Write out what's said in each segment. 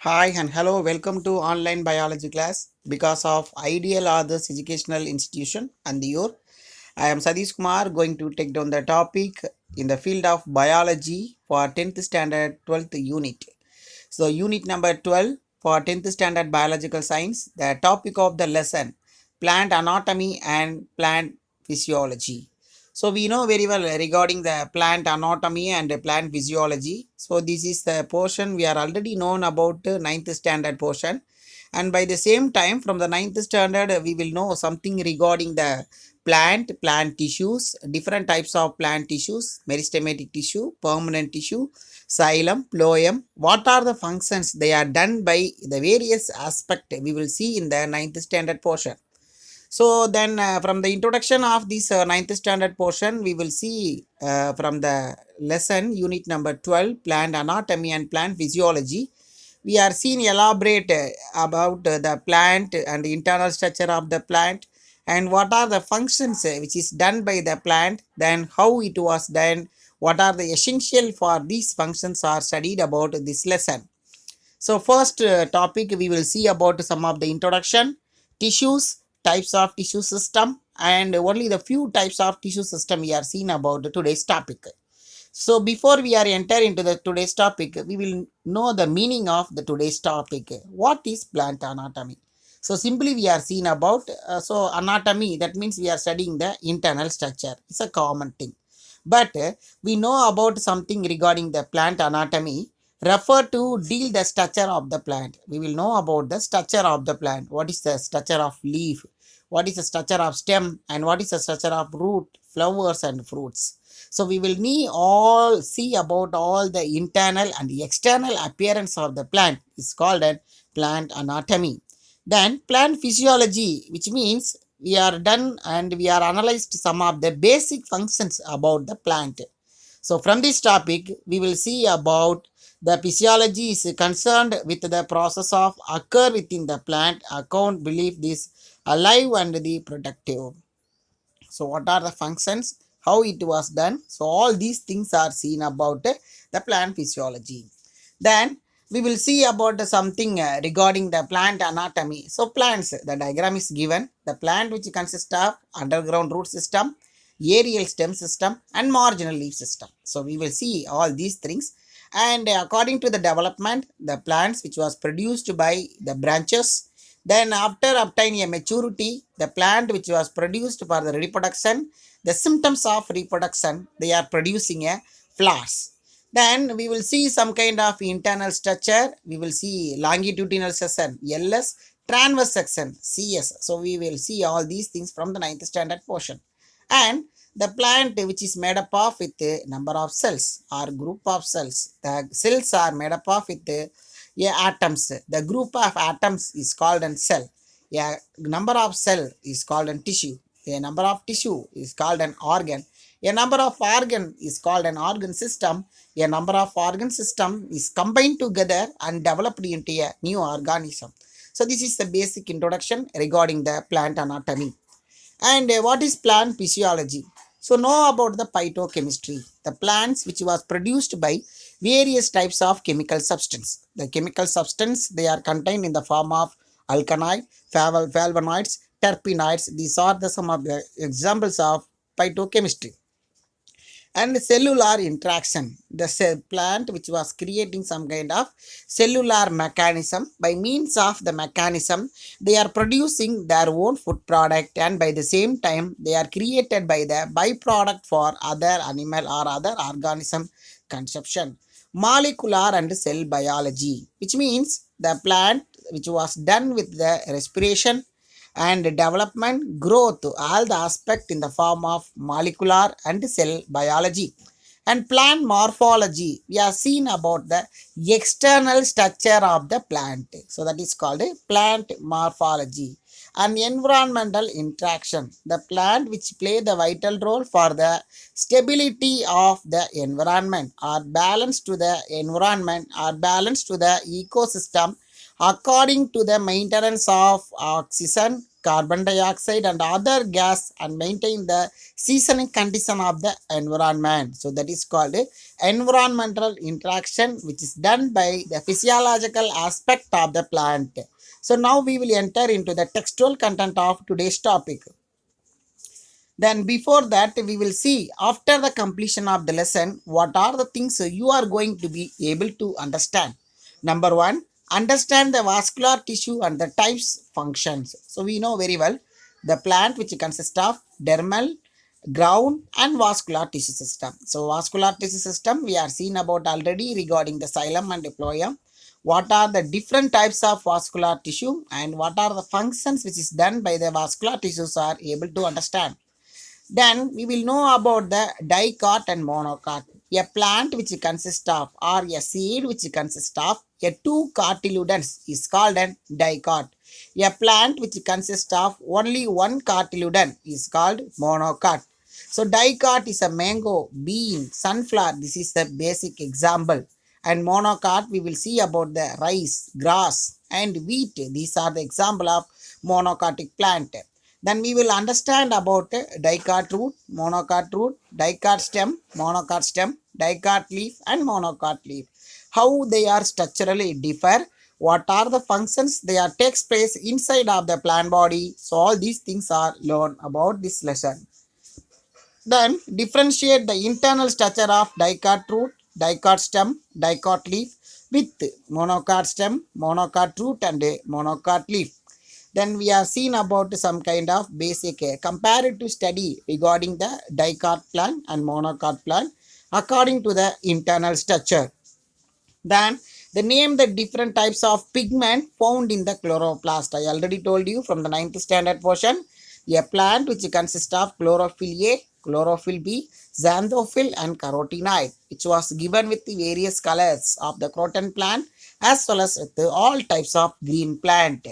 Hi and hello, welcome to online biology class because of Ideal Others Educational Institution and your. I am Sadish Kumar going to take down the topic in the field of biology for 10th standard 12th unit. So unit number 12 for 10th standard biological science, the topic of the lesson plant anatomy and plant physiology. So we know very well regarding the plant anatomy and plant physiology. So this is the portion we are already known about ninth standard portion, and by the same time from the ninth standard we will know something regarding the plant tissues, different types of plant tissues, meristematic tissue, permanent tissue, xylem, phloem. What are the functions they are done by the various aspect we will see in the ninth standard portion. So then from the introduction of this ninth standard portion, we will see from the lesson unit number 12, plant anatomy and plant physiology. We are seeing elaborate about the plant and the internal structure of the plant and what are the functions which is done by the plant, then how it was done, what are the essential for these functions are studied about this lesson. So first topic we will see about some of the introduction, tissues, types of tissue system, and only the few types of tissue system we are seeing about today's topic. So before we are enter into the today's topic, we will know the meaning of the today's topic. What is plant anatomy? So simply we are seeing about so anatomy, that means we are studying the internal structure. It's a common thing. But we know about something regarding the plant anatomy refer to deal the structure of the plant. We will know about the structure of the plant. What is the structure of leaf? What is the structure of stem? And what is the structure of root, flowers and fruits? So we will need all see about all the internal and the external appearance of the plant is called a plant anatomy. Then plant physiology, which means we are done and we are analyzed some of the basic functions about the plant. So from this topic, we will see about the physiology is concerned with the process of occur within the plant account believe this alive and the productive. So what are the functions, how it was done, so all these things are seen about the plant physiology. Then we will see about something regarding the plant anatomy. So plants, the diagram is given, the plant which consists of underground root system, aerial stem system and marginal leaf system. So we will see all these things, and according to the development, the plants which was produced by the branches, then after obtaining a maturity, the plant which was produced for the reproduction, the symptoms of reproduction, they are producing a flowers. Then we will see some kind of internal structure. We will see longitudinal section, LS, transverse section, CS. So we will see all these things from the ninth standard portion. And the plant which is made up of with a number of cells or group of cells. The cells are made up of with atoms. The group of atoms is called a cell. A number of cell is called a tissue. A number of tissue is called an organ. A number of organ is called an organ system. A number of organ system is combined together and developed into a new organism. So this is the basic introduction regarding the plant anatomy. And what is plant physiology? So know about the phytochemistry, the plants which was produced by various types of chemical substance. The chemical substance, they are contained in the form of alkanoid, flavonoids, terpenoids. These are the some of the examples of phytochemistry. And cellular interaction, the cell plant which was creating some kind of cellular mechanism. By means of the mechanism, they are producing their own food product, and by the same time they are created by the byproduct for other animal or other organism consumption. Molecular and cell biology, which means the plant which was done with the respiration and development, growth, all the aspect in the form of molecular and cell biology. And plant morphology, we are seen about the external structure of the plant. So that is called a plant morphology. And environmental interaction, the plant which play the vital role for the stability of the environment or balance to the environment or balance to the ecosystem according to the maintenance of oxygen, carbon dioxide and other gas and maintain the seasoning condition of the environment. So that is called environmental interaction, which is done by the physiological aspect of the plant. So now we will enter into the textual content of today's topic. Then before that, we will see after the completion of the lesson, what are the things you are going to be able to understand. Number one, understand the vascular tissue and the types functions. So we know very well the plant which consists of dermal, ground and vascular tissue system. So vascular tissue system we are seen about already regarding the xylem and phloem. What are the different types of vascular tissue and what are the functions which is done by the vascular tissues are able to understand. Then we will know about the dicot and monocot. A plant which consists of or a seed which consists of a two cotyledons is called an dicot. A plant which consists of only one cotyledon is called monocot. So dicot is a mango, bean, sunflower. This is the basic example. And monocot we will see about the rice, grass and wheat. These are the example of monocotic plant. Then we will understand about dicot stem, dicot leaf and monocot leaf. How they are structurally differ, what are the functions they are takes place inside of the plant body. So all these things are learned about this lesson. Then differentiate the internal structure of dicot root, dicot stem, dicot leaf with monocot stem, monocot root and monocot leaf. Then we have seen about some kind of basic comparative study regarding the dicot plant and monocot plant according to the internal structure. Then they name the different types of pigment found in the chloroplast. I already told you from the 9th standard portion. A plant which consists of chlorophyll A, chlorophyll B, xanthophyll and carotenoid, which was given with the various colors of the croton plant as well as with all types of green plant.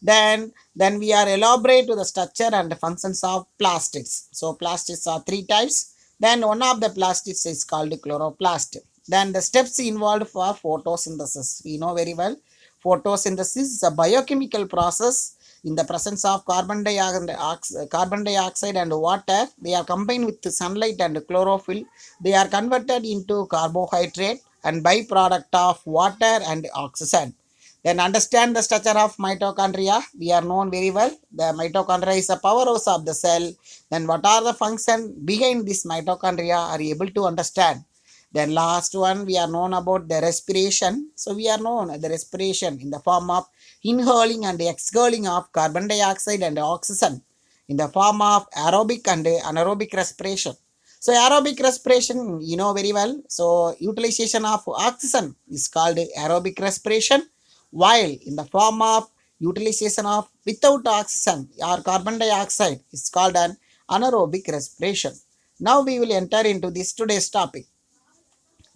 Then we are elaborate to the structure and functions of plastids. So plastids are three types. Then one of the plastids is called chloroplast. Then the steps involved for photosynthesis. We know very well photosynthesis is a biochemical process in the presence of carbon dioxide and water. They are combined with sunlight and chlorophyll. They are converted into carbohydrate and byproduct of water and oxygen. Then understand the structure of mitochondria. We are known very well. The mitochondria is a powerhouse of the cell. Then what are the function behind this mitochondria are able to understand. Then last one we are known about the respiration. So we are known the respiration in the form of inhaling and exhaling of carbon dioxide and oxygen in the form of aerobic and anaerobic respiration. So aerobic respiration you know very well. So utilization of oxygen is called aerobic respiration, while in the form of utilization of without oxygen or carbon dioxide is called an anaerobic respiration. Now we will enter into this today's topic.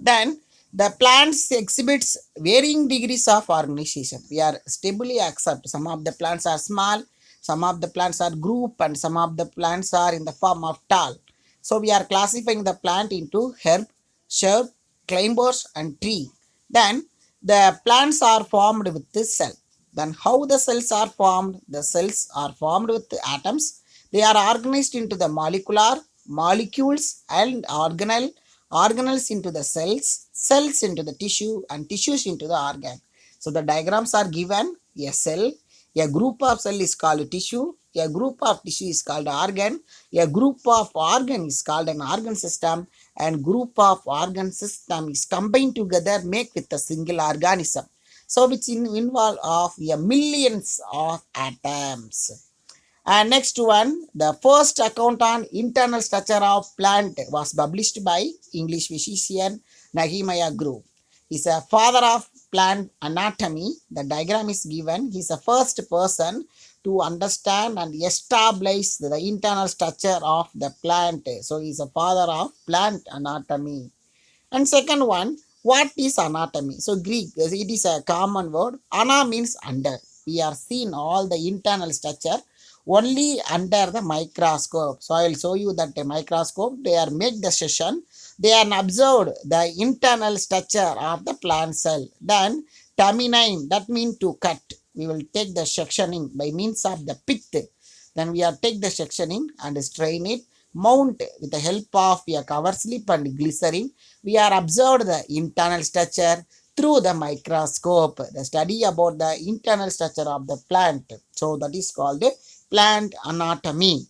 Then the plants exhibits varying degrees of organization. We are stably accept some of the plants are small, some of the plants are group and some of the plants are in the form of tall. So we are classifying the plant into herb, shrub, climbers and tree. Then the plants are formed with this cell. Then how the cells are formed? The cells are formed with atoms. They are organized into the molecules and organelles into the cells into the tissue and tissues into the organ. So the diagrams are given. A cell, a group of cell is called tissue, a group of tissue is called organ, a group of organ is called an organ system, and group of organ system is combined together make with a single organism. So which involve of millions of atoms. And next one, the first account on internal structure of plant was published by English physician Nehemiah Grove. He's a father of plant anatomy. The diagram is given. He's the first person to understand and establish the internal structure of the plant. So he's a father of plant anatomy. And second one, what is anatomy? So Greek, it is a common word. Ana means under. We are seeing all the internal structure only under the microscope. So I will show you that the microscope. They are make the session. They are observed the internal structure of the plant cell. Then terminine, that means to cut. we will take the sectioning by means of the pith. Then we are take the sectioning and strain it, mount with the help of a cover slip and glycerin. We are observed the internal structure through the microscope, the study about the internal structure of the plant. So that is called plant anatomy.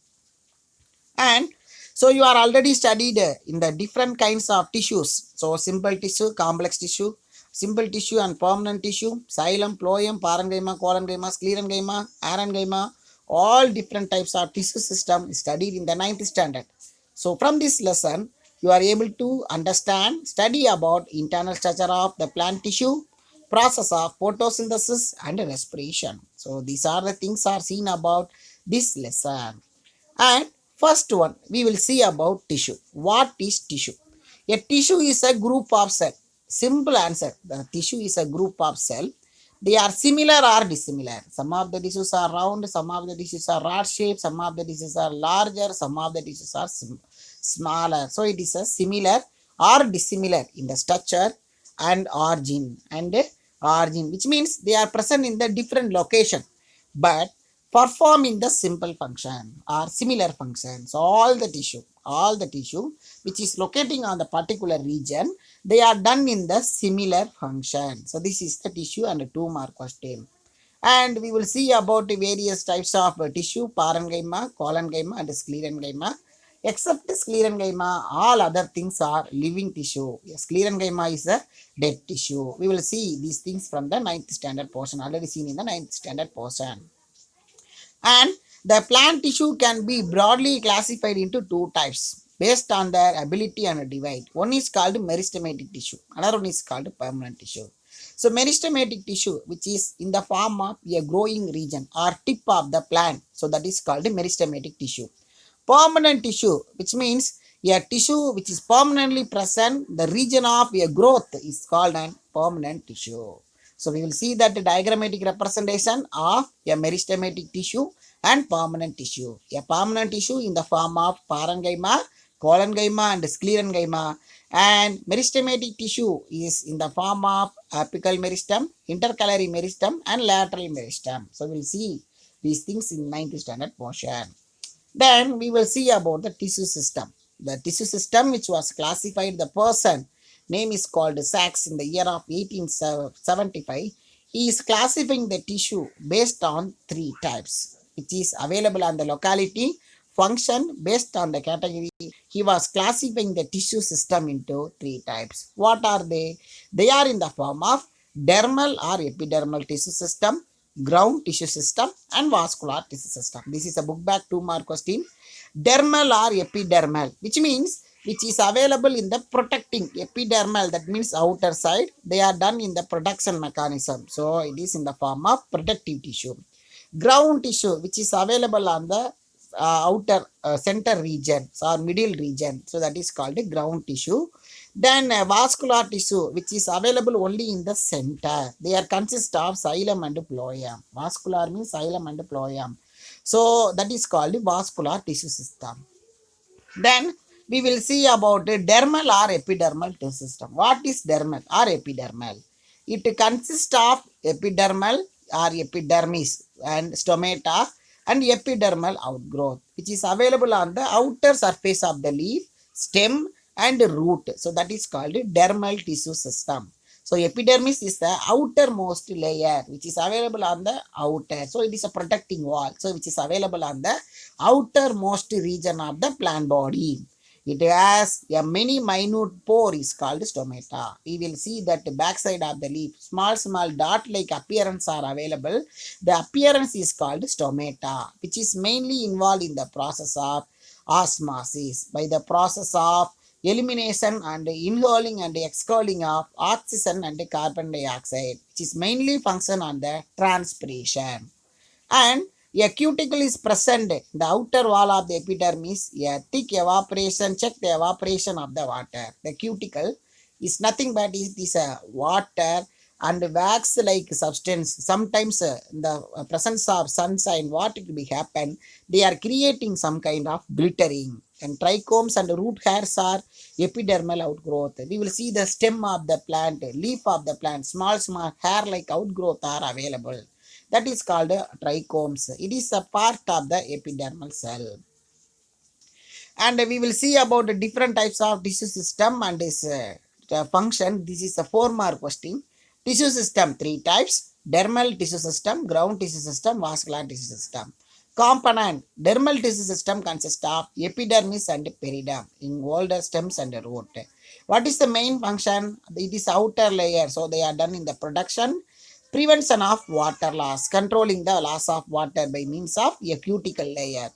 And so you are already studied in the different kinds of tissues. So simple tissue, complex tissue, simple tissue and permanent tissue, xylem, phloem, parenchyma, collenchyma, sclerenchyma, arenchyma, all different types of tissue system studied in the ninth standard. So from this lesson, you are able to understand, study about internal structure of the plant tissue, process of photosynthesis and respiration. So these are the things are seen about this lesson. And first one, we will see about tissue. What is tissue? A tissue is a group of cell. Simple answer. The tissue is a group of cell. They are similar or dissimilar. Some of the tissues are round, some of the tissues are rod shaped, some of the tissues are larger, some of the tissues are smaller. So it is a similar or dissimilar in the structure and origin, which means they are present in the different location, but performing the simple function or similar functions. All the tissue which is locating on the particular region, they are done in the similar function. So this is the tissue and a 2-mark question. And we will see about the various types of tissue: parenchyma, collenchyma and sclerenchyma. Except sclerenchyma, all other things are living tissue. Sclerenchyma is a dead tissue. We will see these things from the ninth standard portion, already seen in the ninth standard portion. And the plant tissue can be broadly classified into two types based on their ability and divide. One is called meristematic tissue, another one is called permanent tissue. So meristematic tissue, which is in the form of a growing region or tip of the plant, so that is called meristematic tissue. Permanent tissue, which means a tissue which is permanently present, the region of a growth is called an permanent tissue. So we will see that the diagrammatic representation of a meristematic tissue and permanent tissue. A permanent tissue in the form of parenchyma, collenchyma and sclerenchyma, and meristematic tissue is in the form of apical meristem, intercalary meristem and lateral meristem. So we will see these things in 9th standard portion. Then we will see about the tissue system. The tissue system which was classified, the person name is called Sachs in the year of 1875. He is classifying the tissue based on three types, which is available on the locality, function based on the category. He was classifying the tissue system into three types. What are they? They are in the form of dermal or epidermal tissue system, ground tissue system and vascular tissue system. This is a book back 2-mark question. Dermal or epidermal, which means which is available in the protecting epidermal, that means outer side. They are done in the protection mechanism. So it is in the form of protective tissue. Ground tissue, which is available on the outer center region or middle region. So that is called a ground tissue. Then vascular tissue, which is available only in the center. They are consist of xylem and phloem. Vascular means xylem and phloem. So that is called the vascular tissue system. Then we will see about the dermal or epidermal tissue system. What is dermal or epidermal? It consists of epidermal or epidermis and stomata and epidermal outgrowth, which is available on the outer surface of the leaf, stem and root. So that is called dermal tissue system. So epidermis is the outermost layer which is available on the outer. So it is a protecting wall. So which is available on the outermost region of the plant body. It has a many minute pore is called stomata. We will see that the backside of the leaf, small dot-like appearance are available. The appearance is called stomata, which is mainly involved in the process of osmosis by the process of elimination and inhaling and exhaling of oxygen and carbon dioxide, which is mainly function on the transpiration. And a cuticle is present in the outer wall of the epidermis. A thick evaporation, check the evaporation of the water. The cuticle is nothing but it is a water and wax like substance. Sometimes in the presence of sunshine, what it will happen, they are creating some kind of glittering. And trichomes and root hairs are epidermal outgrowth. We will see the stem of the plant, leaf of the plant, small hair like outgrowth are available. that is called trichomes. It is a part of the epidermal cell. And we will see about the different types of tissue system and its function. This is a 4 mark question. Tissue system, 3 types: dermal tissue system, ground tissue system, vascular tissue system. Component: dermal tissue system consists of epidermis and periderm in older stems and root. What is the main function? It is outer layer, so they are done in the production, prevention of water loss, controlling the loss of water by means of a cuticle layer.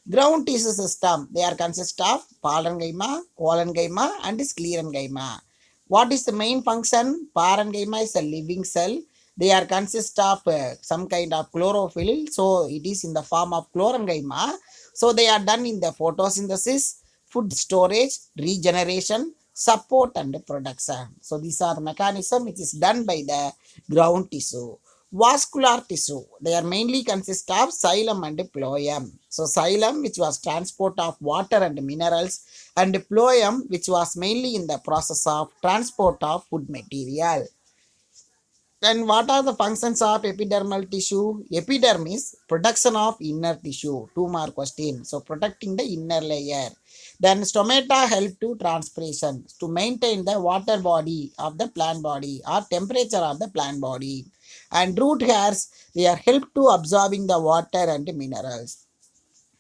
Ground tissue system, they are consist of parenchyma, collenchyma and sclerenchyma. What is the main function? Parenchyma is a living cell. They are consist of some kind of chlorophyll. So it is in the form of chlorenchyma. So they are done in the photosynthesis, food storage, regeneration, support and production. So these are the mechanism which is done by the ground tissue. Vascular tissue, they are mainly consist of xylem and phloem. So xylem, which was transport of water and minerals, and phloem, which was mainly in the process of transport of food material. And what are the functions of epidermal tissue? Epidermis, production of inner tissue. 2 mark question. So protecting the inner layer. Then stomata help to transpiration, to maintain the water body of the plant body or temperature of the plant body. And root hairs, they are help to absorbing the water and minerals.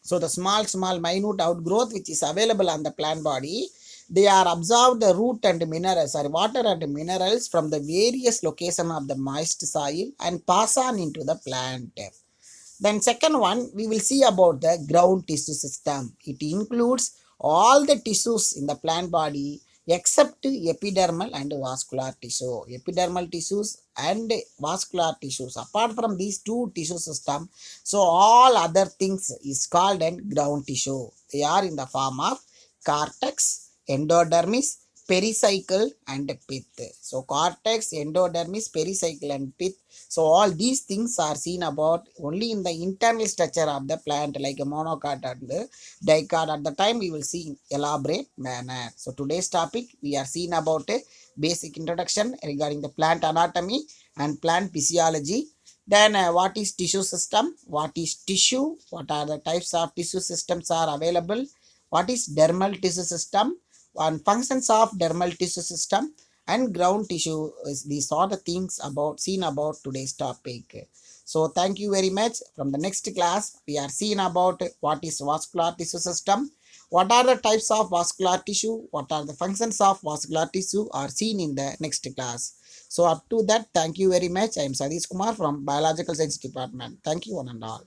So the small minute outgrowth which is available on the plant body, they are absorbed the root and minerals or water and minerals from the various location of the moist soil and pass on into the plant. Then second one, we will see about the ground tissue system. It includes all the tissues in the plant body except epidermal and vascular tissue. Epidermal tissues and vascular tissues. Apart from these two tissue system, so all other things is called and ground tissue. They are in the form of cortex, endodermis, pericycle and pith. So cortex, endodermis, pericycle and pith. So all these things are seen about only in the internal structure of the plant, like a monocot and dicot. At the time we will see in elaborate manner. So today's topic we are seeing about a basic introduction regarding the plant anatomy and plant physiology. Then what is tissue system? What is tissue? What are the types of tissue systems are available? What is dermal tissue system? And functions of dermal tissue system and ground tissue. These are the things about seen about today's topic. So thank you very much. From the next class we are seeing about what is vascular tissue system, what are the types of vascular tissue, what are the functions of vascular tissue are seen in the next class. So up to that, thank you very much. I am Sadish Kumar from Biological Science Department. Thank you one and all.